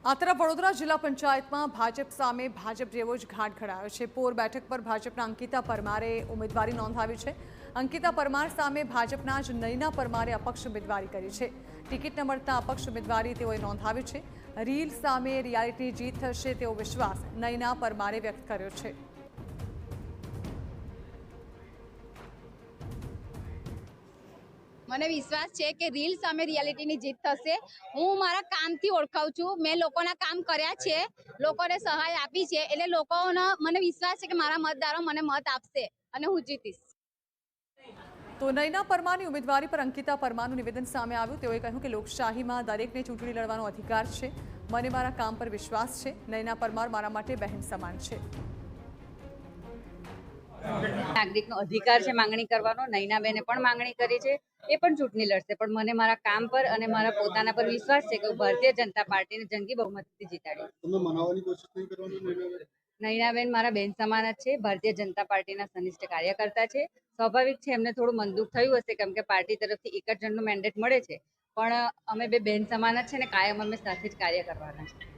આ તરફ વડોદરા જિલ્લા પંચાયતમાં ભાજપ સામે ભાજપ જેવો જ ઘાટ ઘડાયો છે। પોર બેઠક પર ભાજપના અંકિતા પરમારે ઉમેદવારી નોંધાવી છે। અંકિતા પરમાર સામે ભાજપના જ નયના પરમારે અપક્ષ ઉમેદવારી કરી છે। ટિકિટ ન મળતા અપક્ષ ઉમેદવારી તેઓએ નોંધાવી છે। રીલ સામે રિયાલિટી જીત થશે તેવો વિશ્વાસ નયના પરમારે વ્યક્ત કર્યો છે। મને વિશ્વાસ છે કે રીલ સામે રિયાલિટીની જીત થશે। હું મારા કામથી ઓળખાઉં છું। મેં લોકોના કામ કર્યા છે, લોકોને સહાય આપી છે, એટલે લોકોનો મને વિશ્વાસ છે કે મારા મતદારો મને મત આપશે અને હું જીતીશ। તો નયના પરમારની ઉમેદવારી પર અંકિતા પરમારનું નિવેદન સામે આવ્યું। તેઓએ કહ્યું કે લોકશાહીમાં દરેકને ચૂંટણી લડવાનો અધિકાર છે। મને મારા કામ પર વિશ્વાસ છે। નયના પરમાર મારા માટે બહેન સમાન છે। નાગરિકનો અધિકાર છે માંગણી કરવાનો। નયનાબેને પણ માંગણી કરી છે, એ પણ ચૂંટણી લડશે, પણ મને મારા કામ પર અને મારા પોતાના પર વિશ્વાસ છે કે ભારતીય જનતા પાર્ટીને જંગી બહુમતીથી જીતાડીશ। તમે મનાવવાની કોશિશ નહીં કરવાની? નયનાબેન મારા બેન સમાન જ છે, ભારતીય જનતા પાર્ટીના સનિષ્ઠ કાર્યકર્તા છે। સ્વાભાવિક છે એમને થોડું મન દુઃખ થયું હશે, કેમ કે પાર્ટી તરફથી એક જ જણનું મેન્ડેટ મળે છે, પણ અમે બે બેન સમાન જ છે ને કાયમ અમે સાથે જ કાર્ય કરવાના છે।